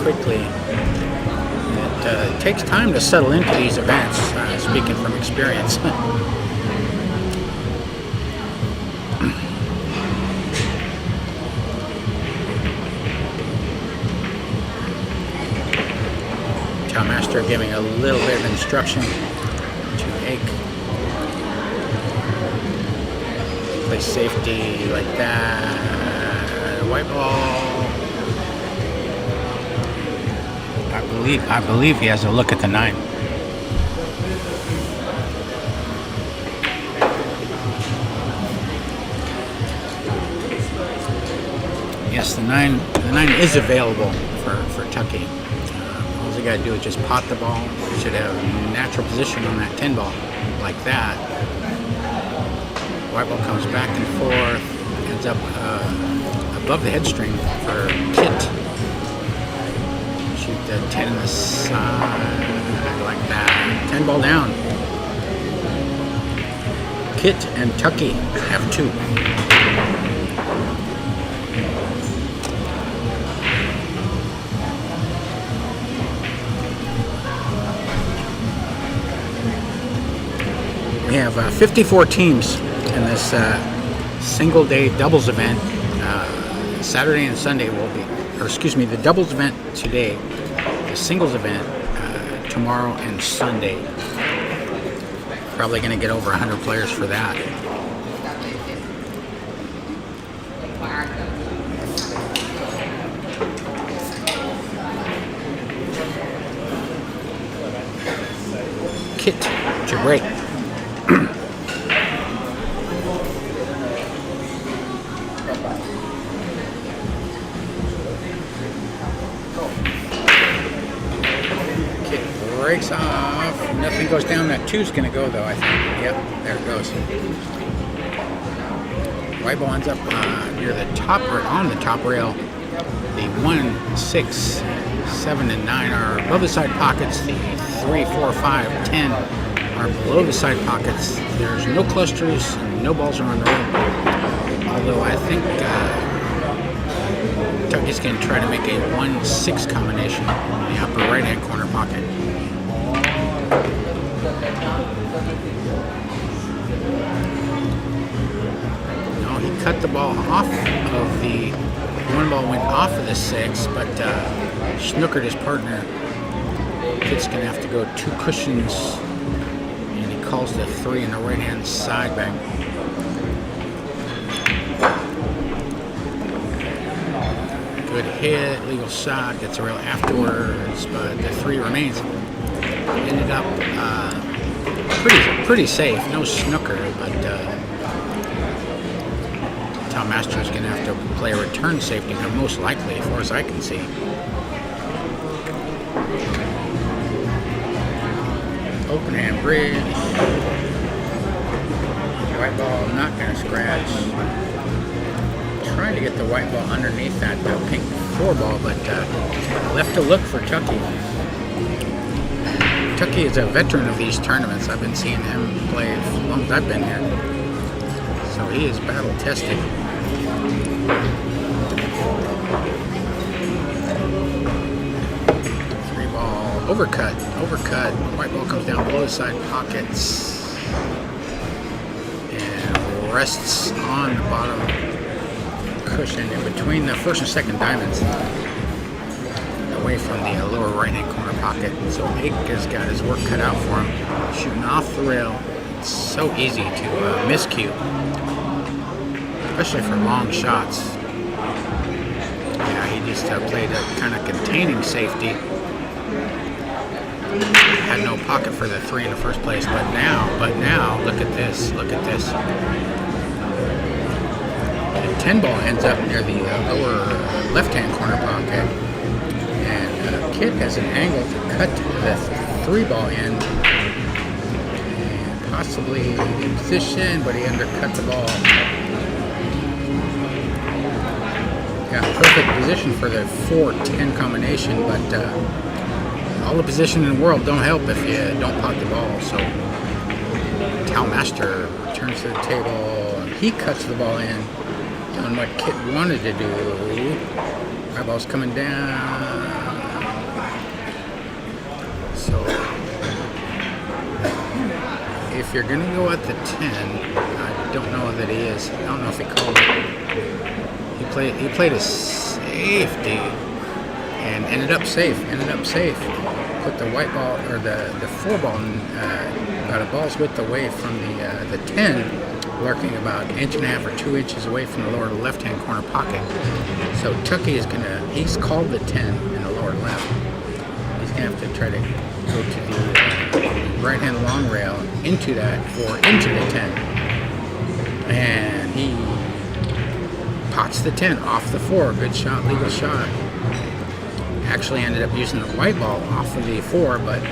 quickly. It takes time to settle into these events, speaking from experience. Master giving a little bit of instruction to Egg. Play safety like that. White ball. I believe he has a look at the 9. Yes, the 9 is available for Tucky. All you gotta do is just pot the ball. You should have natural position on that 10 ball, like that. White ball comes back and forth, ends up above the head string for Kit. Shoot the 10 in the side, like that. 10 ball down. Kit and Tucky have 2. We have 54 teams in this single day doubles event. Saturday and Sunday will be, or excuse me, the doubles event today, the singles event tomorrow and Sunday. Probably going to get over 100 players for that. Kit to break. Breaks off. Nothing goes down. That 2's going to go though, I think. Yep, there it goes. White ball ends up near the top, or on the top rail. The 1, 6, 7, and 9 are above the side pockets. The 3, 4, 5, 10 are below the side pockets. There's no clusters and no balls are on the rail. Although I think Tucky's going to try to make a 1-6 combination in the upper right-hand corner pocket. No, he cut the ball off of the, one ball went off of the 6, but snookered his partner. Kid's gonna have to go 2 cushions, and he calls the 3 in the right hand side back. Good hit, legal shot, gets a rail afterwards, but the 3 remains. Ended up pretty safe, no snooker, but Tom Master's going to have to play a return safety, but most likely, as far as I can see. Open hand bridge. White ball not going to scratch. Trying to get the white ball underneath that pink 4 ball, but left to look for Tucky. Tucky is a veteran of these tournaments. I've been seeing him play as long as I've been here. So he is battle tested. 3 ball, overcut. White ball comes down below the side pockets and rests on the bottom cushion in between the first and second diamonds, away from the lower right-hand corner pocket. So Ake has got his work cut out for him, shooting off the rail. It's so easy to miscue, especially for long shots. Yeah, he just played a kind of containing safety. Had no pocket for the 3 in the first place, but now, look at this. The 10 ball ends up near the lower left-hand corner pocket, and Kit has an angle to cut the 3 ball in, and possibly in position, but he undercut the ball. Got perfect position for the 4-10 combination, but all the position in the world don't help if you don't pot the ball. So Tal Master returns to the table, and he cuts the ball in, doing what Kit wanted to do. Eyeball's coming down. So if you're gonna go at the 10, I don't know that he is. I don't know if he called it. He played a safety and ended up safe. Put the white ball or the 4 ball about a ball's width away from the 10, lurking about 1.5 or 2 inches away from the lower left-hand corner pocket. So Tucky he's called the 10 in the lower left. He's gonna have to try to go to the right-hand long rail into that or into the 10, and he pots the 10 off the 4. Good shot, legal shot. Actually ended up using the white ball off of the 4, but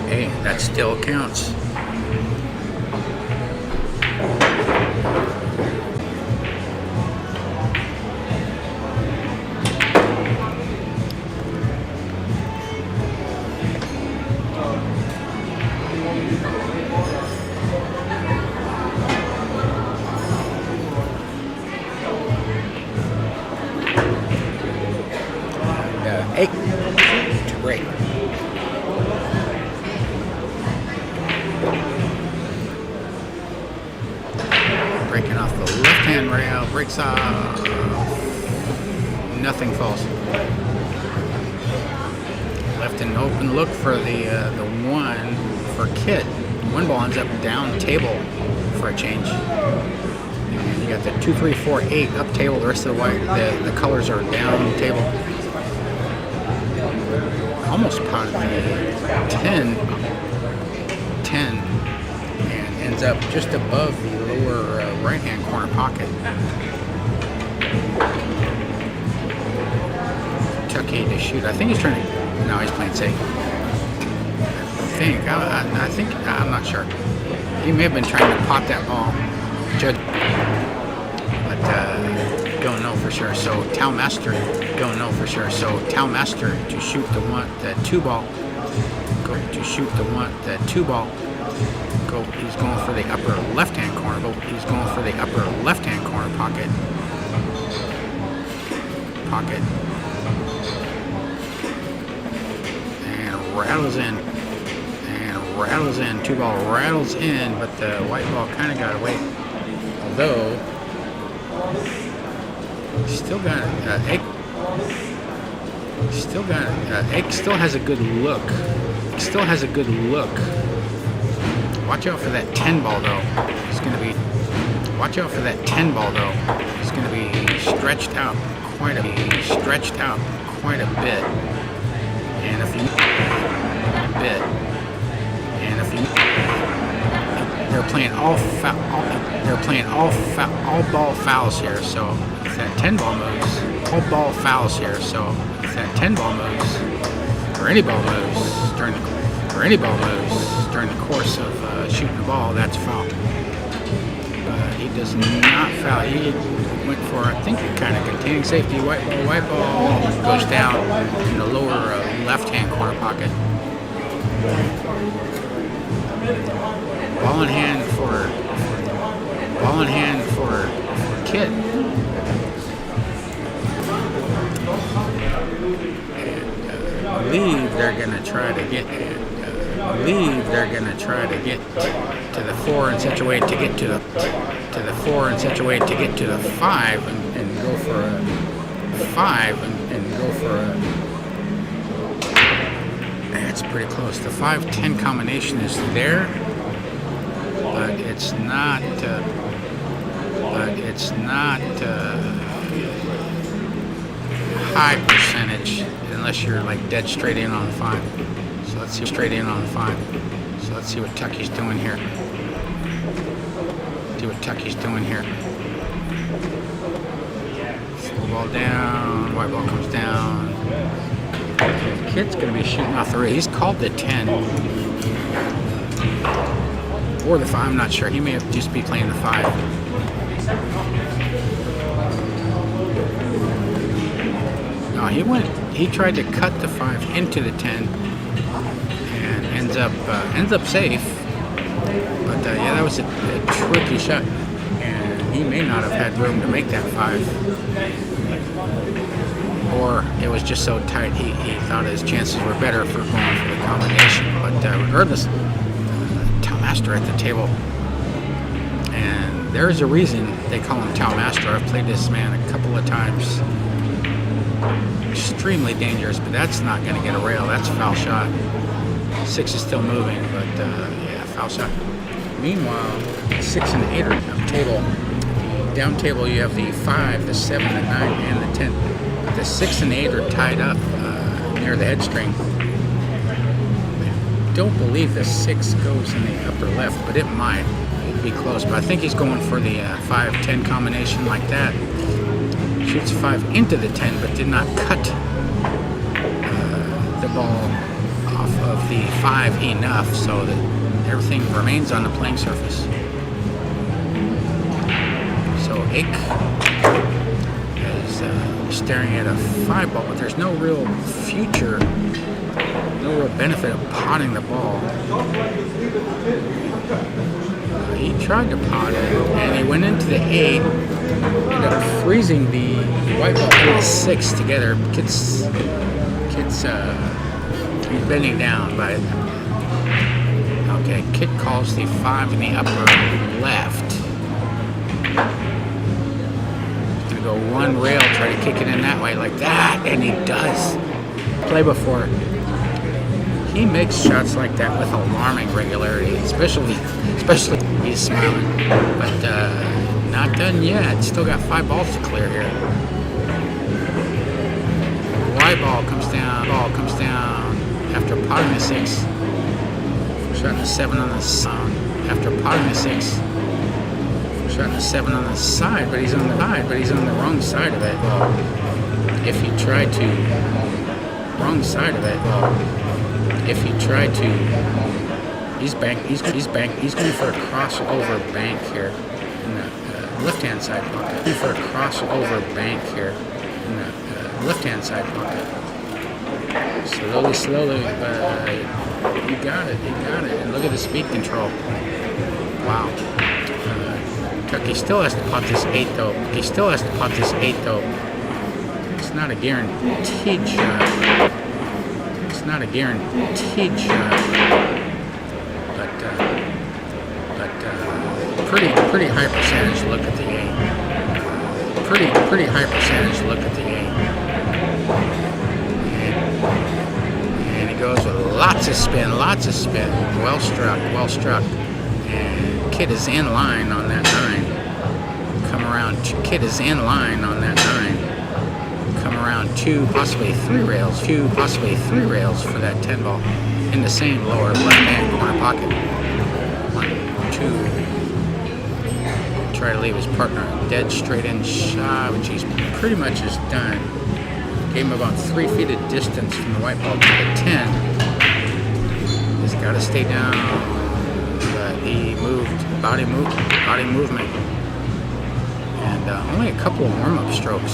hey, that still counts. To break. Breaking off the left-hand rail, breaks off. Nothing falls. Left an open look for the 1 for Kit. 1 ball ends up down table for a change. And you got the 2, 3, 4, 8 up table. The rest of the colors are down table. Almost potted the 10 and ends up just above the lower right-hand corner pocket. Tucky to shoot. I think he's trying to. No, he's playing safe. I think. I'm not sure. He may have been trying to pot that ball, but don't know for sure. So Towel Master, don't know for sure. So Towel Master to shoot the 2 ball. Go to shoot the 2 ball. Go. He's going for the upper left-hand corner. He's going for the upper left-hand corner pocket. And rattles in. 2 ball rattles in, but the white ball kind of got away. Although still got egg. Egg still has a good look. Watch out for that 10 ball though. It's gonna be. Watch out for that 10 ball though. It's gonna be stretched out quite a bit. And if you they're playing all ball fouls here. So if that 10 ball moves, all ball fouls here. So if that 10 ball moves, or any ball moves during the course of shooting the ball, that's a foul. But he does not foul. He went for, I think, kind of containing safety. White ball goes down in the lower left-hand corner pocket. Ball in hand for Kit. And I believe they're gonna try to get to the 4 in such a way to get to the 5 and go for a 5 and go for a. It's pretty close. The 5-10 combination is there, but it's not. High percentage unless you're like dead straight in on the 5. So let's see what Tucky's doing here. Slow ball down. White ball comes down. Kid's going to be shooting off the rim. He's called the 10 or the 5. I'm not sure. He may have just be playing the 5. No, he tried to cut the 5 into the 10 and ends up safe. But yeah, that was a tricky shot, and he may not have had room to make that 5. or it was just so tight he thought his chances were better for going for the combination. But regardless, Master at the table, and there's a reason they call him Tao Master. I've played this man a couple of times. Extremely dangerous, but that's not going to get a rail. That's a foul shot. 6 is still moving, but yeah, foul shot. Meanwhile, 6 and 8 are up table. Down table, you have the 5, the 7, the 9, and the 10. But the 6 and 8 are tied up near the head string. I don't believe the 6 goes in the upper left, but it might. It'd be close. But I think he's going for the 5-10 combination like that. Shoots 5 into the 10, but did not cut the ball off of the 5 enough so that everything remains on the playing surface. So Ake is staring at a 5 ball, but there's no real future, no real benefit of potting the ball. He tried to pot it, and he went into the 8, ended up freezing the white ball and the 6 together. Kid's he's bending down, but okay, Kid calls the 5 in the upper left. He's gonna go one rail, try to kick it in that way like that, and he does. Play before. He makes shots like that with alarming regularity, especially he's smiling, but not done yet. Still got 5 balls to clear here. White ball comes down after potting the 6. Shot the 7 on the side. After potting the 6. Shot the 7 on the side, but he's on the wrong side of it. Well, if he tried to he's going for a crossover bank here in the left-hand side pocket. Slowly, but he got it. And look at the speed control. Wow. Tucky still has to pot this 8 though. It's not a guaranteed shot. But pretty high percentage look at the 8. Pretty high percentage look at the 8. And he goes with lots of spin. Well struck. And Kid is in line on that 9. Kid is in line on that 9. Come around 2, possibly 3 rails for that 10 ball in the same lower left-hand corner pocket. 1, 2. Try to leave his partner a dead straight in shot, which he's pretty much is done. Gave him about 3 feet of distance from the white ball to the 10. He's got to stay down, but he moved, body movement, and only a couple of warm-up strokes.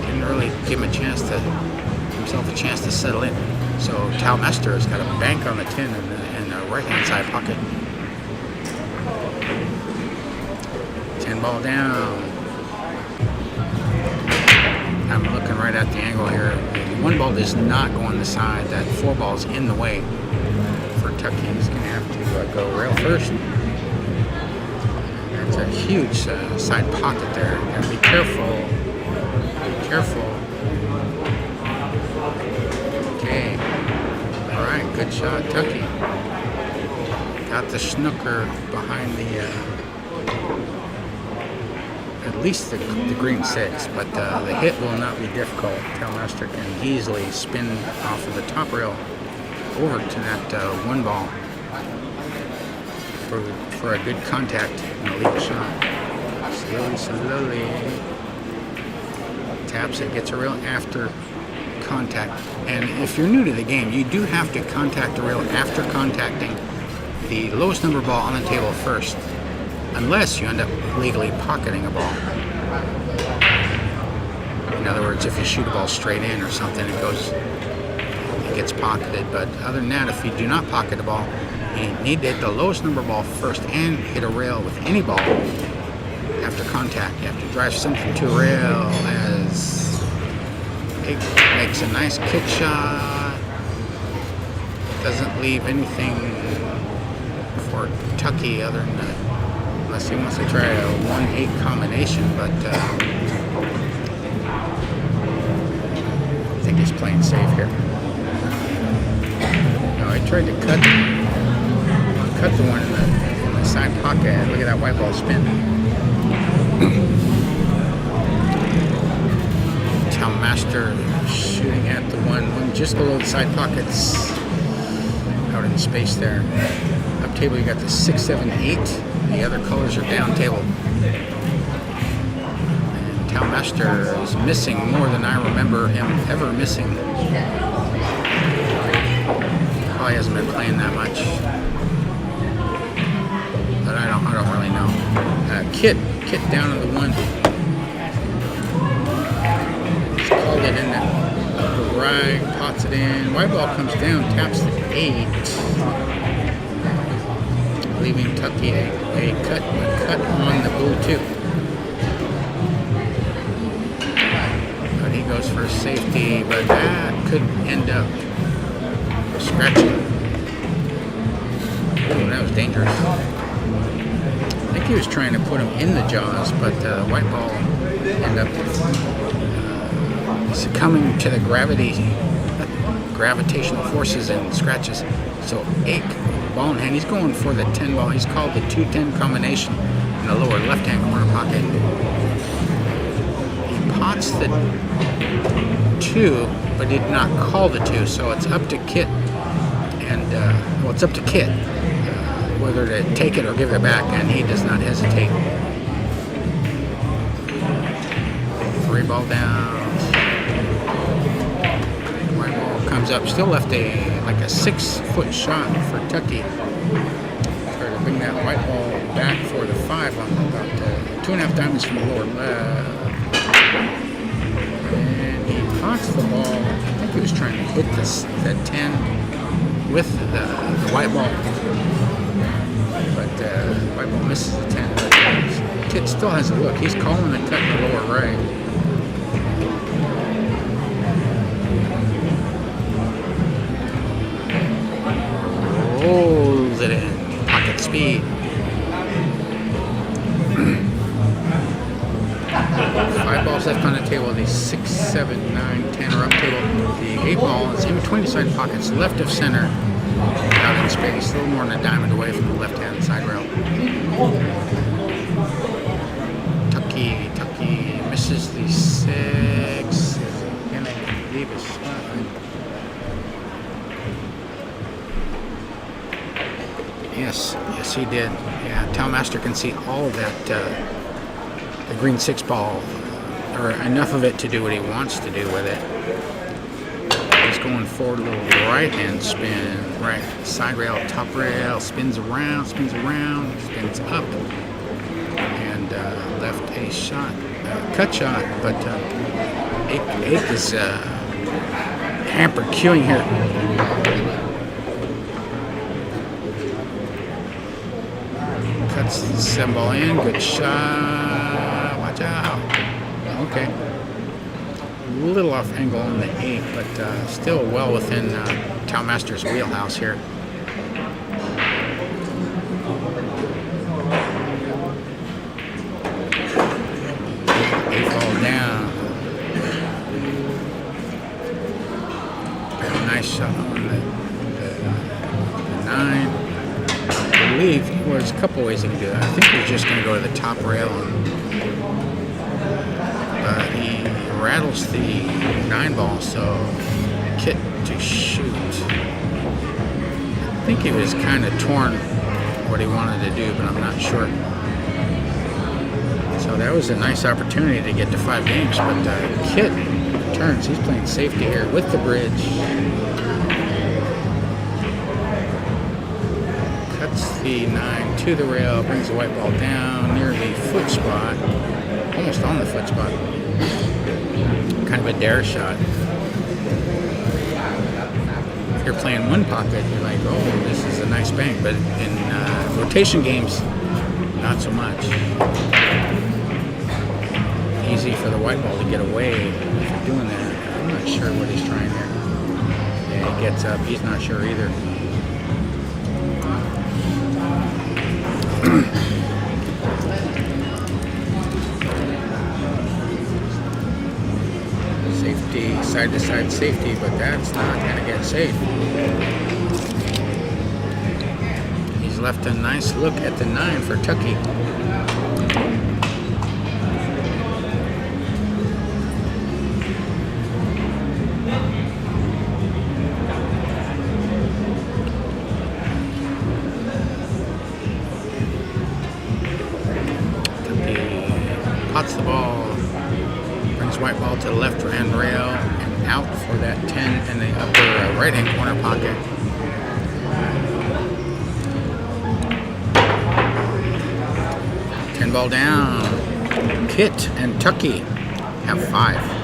Didn't really give him himself a chance to settle in. So Tao Master has got a bank on the 10 in the right-hand side pocket. 10 ball down. I'm looking right at the angle here. The 1 ball does not go on the side. That 4 ball's in the way for Tucky. He's going to have to go rail first. That's a huge side pocket there. Got to be careful. Okay. All right, good shot, Tucky. Got the snooker behind the at least the green 6, but the hit will not be difficult. Tao Master can easily spin off of the top rail over to that 1 ball for a good contact and a lead shot. Slowly. Taps it, gets a rail after contact. And if you're new to the game, you do have to contact the rail after contacting the lowest number ball on the table first, unless you end up legally pocketing a ball. In other words, if you shoot a ball straight in or something, it gets pocketed. But other than that, if you do not pocket a ball, you need to hit the lowest number ball first and hit a rail with any ball after contact. You have to drive something to a rail as It makes a nice kick shot. Doesn't leave anything for Tucky other than that, unless he wants to try a 1-8 combination, but I think he's playing safe here. No, I tried to cut the one in the side pocket. Look at that white ball spin. Master shooting at the one just below the side pockets, out in space there. Up table you got the 6, 7, 8. The other colors are down table. And Town Master is missing more than I remember him ever missing. Probably hasn't been playing that much, but I don't really know. Kit down to the 1. Called it in that right, pots it in. White ball comes down, taps the 8, leaving Tucky a cut on the blue 2. But he goes for safety, but that could end up scratching. Ooh, that was dangerous. I think he was trying to put him in the jaws, but the white ball ended up succumbing to the gravitational forces and scratches. So 8 ball in hand. He's going for the 10 ball. He's called the 2-10 combination in the lower left-hand corner pocket. He pots the 2, but did not call the 2. So it's up to Kit, and it's up to Kit whether to take it or give it back, and he does not hesitate. 3 ball down. Comes up, still left a 6-foot shot for Tucky. Try to bring that white ball back for the 5 on about 2.5 diamonds from the lower left. And he pots the ball. I think he was trying to hit the 10 with the white ball, but the white ball misses the 10. But Kit still has a look. He's calling the cut in the lower right. Rolls it in, pocket speed. 5 balls left on the table. The 6, 7, 9, 10 are up table. The 8 ball is in between the side pockets, left of center, out in space, a little more than a diamond away from the left-hand side rail. Tucky misses the 6. Gonna leave a spot. Yes, he did. Yeah, Town Master can see all of that, the green 6 ball, or enough of it to do what he wants to do with it. He's going forward a little right-hand spin, right side rail, top rail, spins around, spins up, and left a shot, cut shot, but 8 is hampered queuing here. Cuts the 7 ball in, good shot, watch out. Okay. A little off angle on the 8, but still well within Town Master's wheelhouse here. 8 ball down. Got a nice shot on the 9. I believe there's a couple ways he can do that. I think he's just going to go to the top rail, but he rattles the 9 ball, so Kit to shoot. I think he was kind of torn what he wanted to do, but I'm not sure. So that was a nice opportunity to get to 5 games, but Kit turns. He's playing safety here with the bridge. The 9 to the rail, brings the white ball down near the foot spot, almost on the foot spot. Kind of a dare shot. If you're playing one pocket, you're like, oh, this is a nice bank, but in rotation games, not so much. Easy for the white ball to get away if you're doing that. I'm not not sure what he's trying here. Yeah, he gets up. He's not sure either. Safety, side-to-side safety, but that's not going to get safe. He's left a nice look at the 9 for Tucky. Pots the ball, brings white ball to the left hand rail and out for that 10 in the upper right hand corner pocket. Ball down. Kit and Tucky have 5.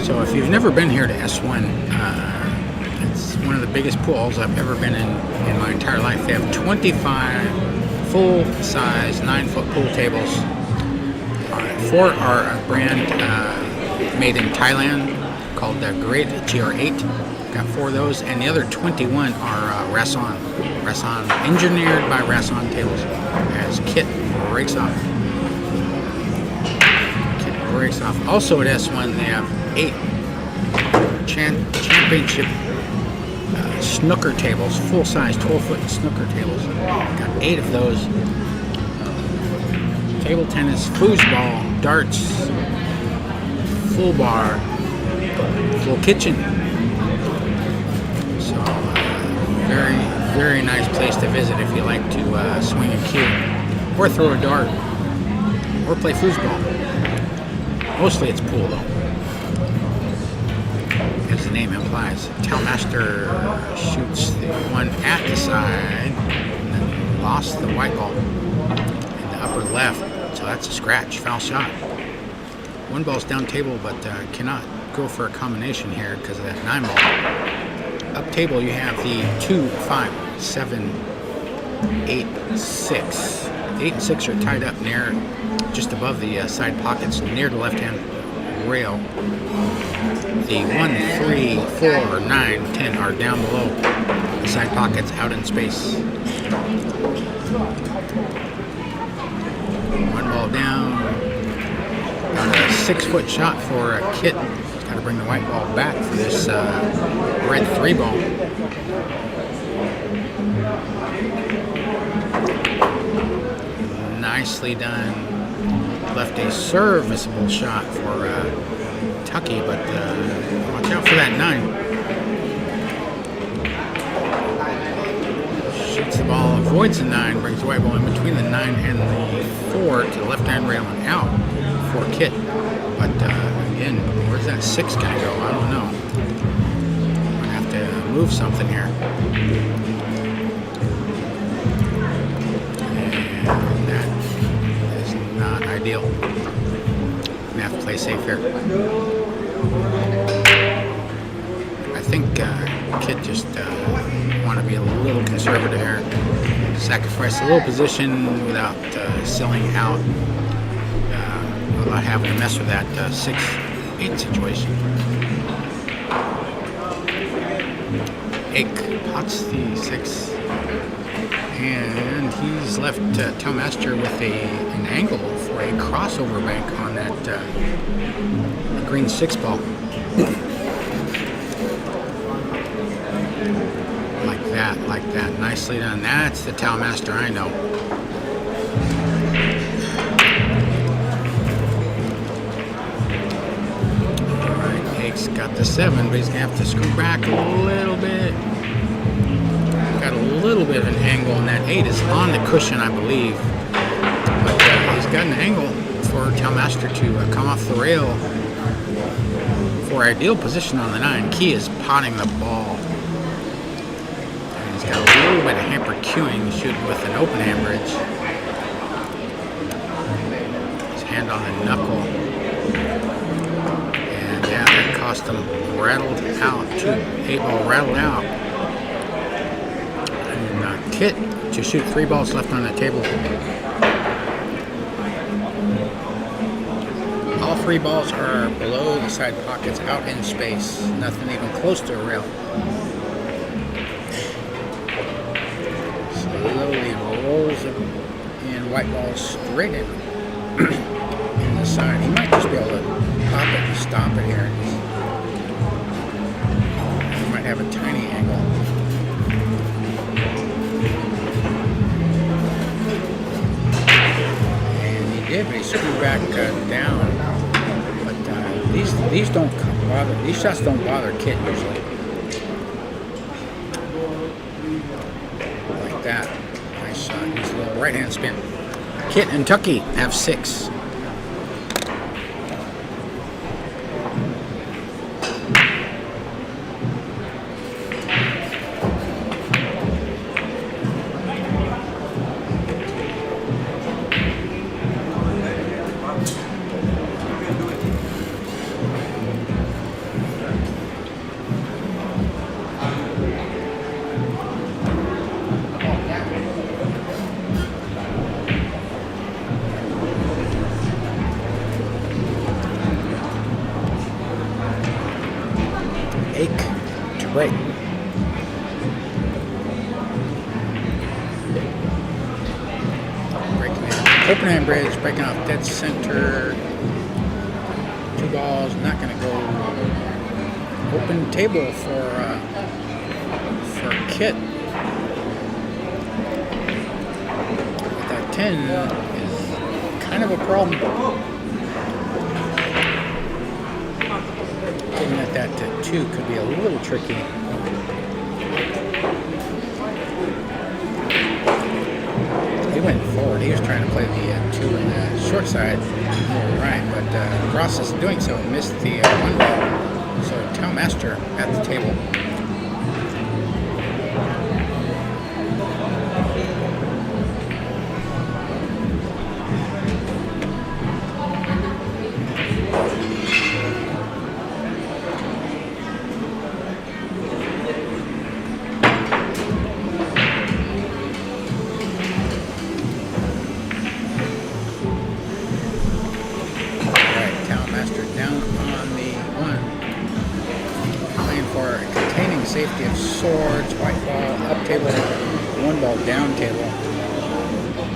So if you've never been here to S1, it's one of the biggest pools I've ever been in my entire life. They have 25 full-size 9-foot pool tables. 4 are a brand made in Thailand called the Great GR8. Got 4 of those, and the other 21 are Rason, engineered by Rason tables. As Kit breaks off. Also at S1, they have 8 championship snooker tables, full-size 12-foot snooker tables. Got 8 of those. Table tennis, foosball, darts, full bar, full kitchen. So, very, very nice place to visit if you like to swing a cue, or throw a dart, or play foosball. Mostly it's pool though, as the name implies. Tailmaster shoots the one at the side and then lost the white ball in the upper left, so that's a scratch, foul shot. One ball's down table, but cannot go for a combination here because of that 9 ball. Up table you have the 2, 5, 7, 8, 6. The 8 and 6 are tied up near, just above the side pockets near the left-hand rail. The 1, 3, 4, 9, 10 are down below the side pockets out in space. One ball down. Got a 6-foot shot for a Kit. He's got to bring the white ball back for this red 3 ball. Nicely done. Left a serviceable shot for Tucky, but watch out for that 9. Shoots the ball, avoids the 9, brings the white ball in between the 9 and the 4 to the left-hand rail and out for Kit. But again, where's that 6 gonna go? I don't know. I'm gonna have to move something here. And that is not ideal. We have to play safe here. I think Kit just want to be a little conservative here. Sacrifice a little position without selling out, without having to mess with that 6-8 situation. Ake pots the 6. And he's left Tailmaster with an angle for a crossover bank on that green 6 ball. Like that. Nicely done. That's the Tailmaster I know. Alright, Ake's got the 7, but he's going to have to screw back a little bit. Got a little bit of an angle, and that 8 is on the cushion, I believe. But he's got an angle for Tailmaster to come off the rail for ideal position on the 9. Key is potting the ball. And he's got a little bit of hamper cueing, shooting with an open hand bridge. His hand on the knuckle. custom rattled out, 8-ball rattled out. And Kit to shoot 3 balls left on the table. All 3 balls are below the side pockets, out in space. Nothing even close to a rail. Slowly rolls in white balls straight in the side. He might just be able to pop it and stop it here. He might have a tiny angle. And he did, but he screwed back down. But these don't bother. These shots don't bother Kit usually. Like that. Nice shot. He's a little right-hand spin. Kit and Tucky have 6. To break. Open hand bridge, breaking off dead center. 2 balls, not going to go. Open table for Kit. That 10 is kind of a problem. Getting at that to 2 could be a little tricky. He went forward. He was trying to play the 2 in the short side, more right, but in the process of doing so, missed the 1 ball. So Town Master at the table. Safety of swords, white ball, up table, 1 ball, down table.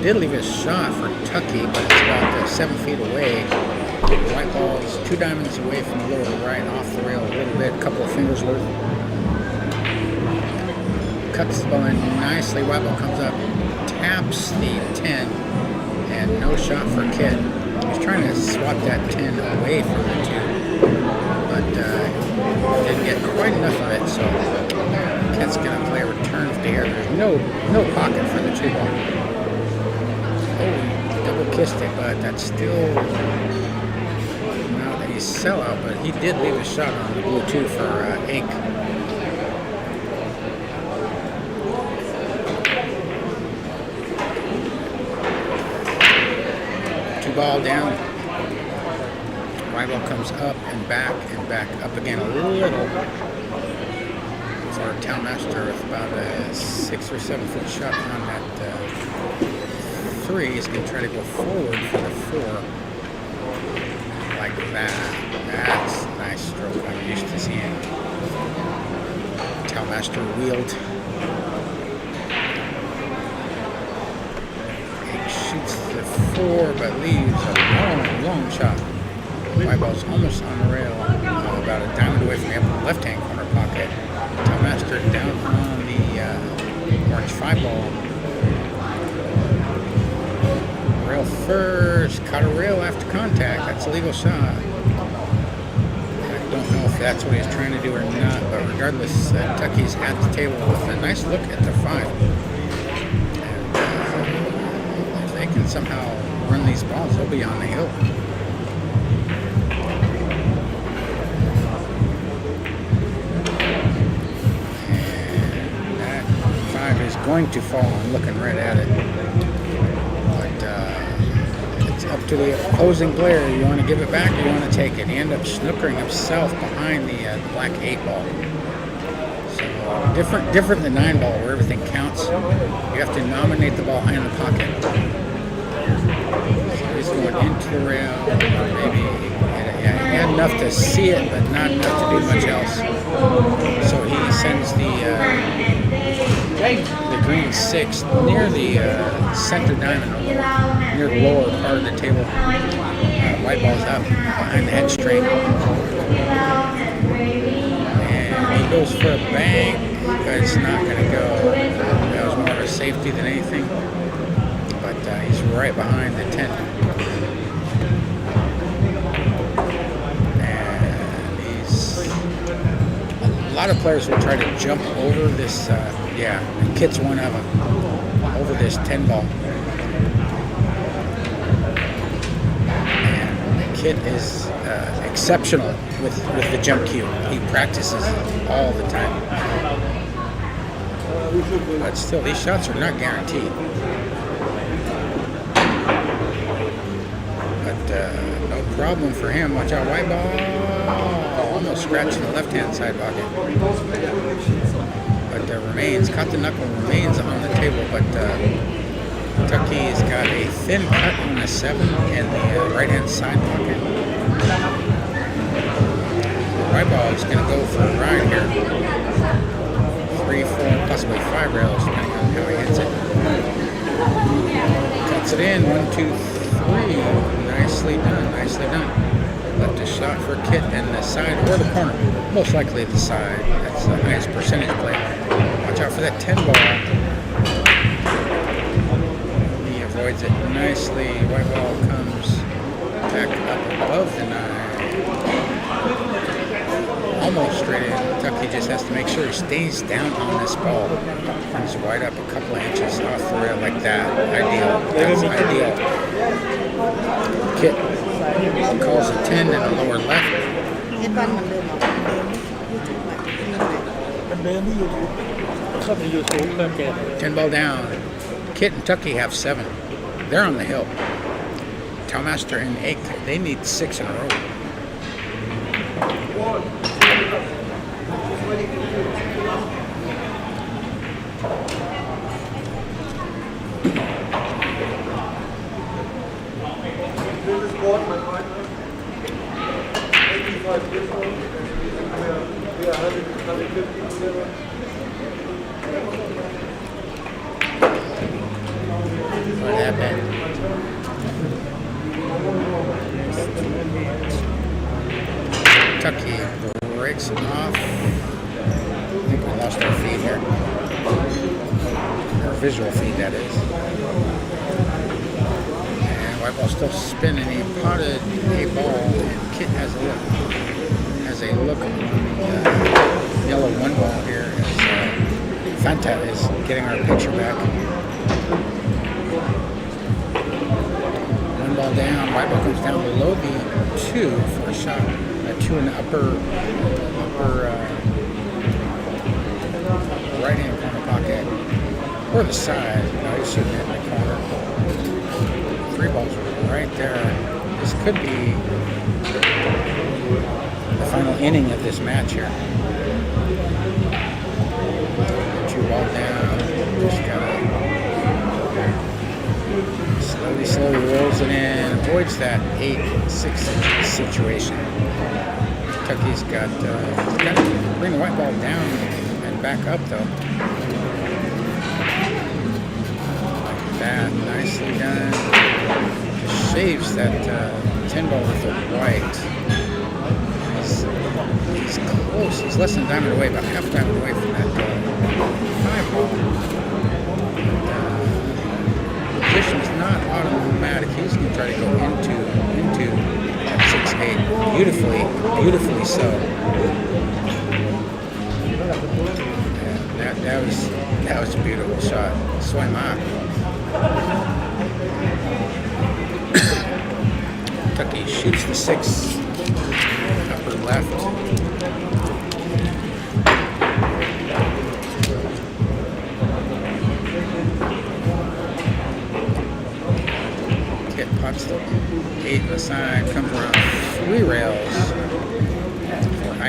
Did leave a shot for Tucky, but it's about 7 feet away. White ball is 2 diamonds away from the lower right, off the rail a little bit, a couple of fingers worth. Cuts the ball in nicely. White ball comes up, taps the 10, and no shot for Kit. He's trying to swap that 10 away from the 2. But didn't get quite enough of it, so Kit's going to play a return of the air. There's no pocket for the 2 ball. Oh, he double kissed it, but that's still not a sellout, but he did leave a shot on the blue 2 for Ink. Ball down. White ball comes up and back up again a little for Town Master with about a 6 or 7 foot shot on that 3. He's going to try to go forward for the 4 like that. That's a nice stroke. I'm used to seeing Town Master wield. Shoots the 4, but leaves a long shot. White ball's almost on the rail, about a diamond away from the upper left-hand corner pocket. Town Master down on the orange 5 ball. Rail first, caught a rail after contact. That's a legal shot. I don't know if that's what he's trying to do or not, but regardless, Tucky's at the table with a nice look at the 5. They can somehow run these balls, they'll be on the hill. And that 5 is going to fall. I'm looking right at it. But it's up to the opposing player. You want to give it back or you want to take it. He ended up snookering himself behind the black 8 ball. So different than 9 ball where everything counts. You have to nominate the ball in the pocket. So he's going into the rail. Maybe he had enough to see it, but not enough to do much else. So he sends the green 6 near the center diamond, near the lower part of the table. White ball's up behind the head straight. And he goes for a bang, but it's not going to go. That was more of a safety than anything. But he's right behind the 10. And a lot of players will try to jump over this. Kit's one of them. Over this 10 ball. And Kit is exceptional with the jump cue. He practices all the time. But still, these shots are not guaranteed. But no problem for him. Watch out, white ball. Almost scratching the left-hand side pocket. But remains, caught the knuckle, remains on the table, but Tucky's got a thin cut on the 7 in the right-hand side pocket. The white ball is going to go for a ride here. 3, 4, possibly 5 rails, depending on how he hits it. Cuts it in, 1, 2, 3. Nicely done, nicely done. Left a shot for Kit in the side or the corner. Most likely the side. That's the highest percentage play. Watch out for that 10 ball. He avoids it nicely. White ball comes back up above the 9. Almost straight in. Tucky just has to make sure he stays down on this ball. Comes wide up a couple of inches off the rail like that. Ideal. That's ideal. Kit calls a 10 in the lower left. 10 ball down. Kit and Tucky have 7. They're on the hill. Towmaster and 8, they need 6 in a row. What happened? Tucky breaks it off. I think we lost our feed here. Our visual feed, that is. And white ball still spinning. He potted a ball, and Kit has a look. Has a look on the yellow 1 ball here as Fanta is getting our picture back. 1 ball down, white ball comes down below the 2 for a shot. A 2 in the upper right-hand corner pocket. Or the side. No, he's shooting it in the corner. 3 balls right there. This could be the final inning of this match here. 2 ball down. Just gotta slowly rolls it in. Avoids that 8-6 situation. Tucky's got to bring the white ball down and back up though. Like that. Nicely done. Just shaves that 10 ball with the white. He's close. He's less than a diamond away, about half a diamond away from that 5 ball. Position is not automatic. He's going to try to go into that 6-8. Beautifully so. And that was a beautiful shot. Soi Buakhao. Tucky shoots the 6 upper left. Kit pots the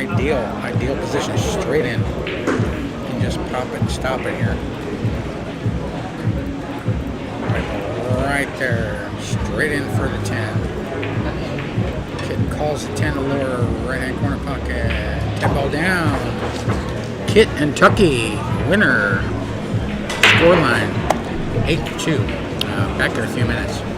ideal position, straight in. You can just pop it and stop it here. Right there, straight in for the 10. Kit calls the 10 to lower right-hand corner pocket. 10 ball down. Kit and Tucky, winner. Scoreline 8-2. Back there a few minutes.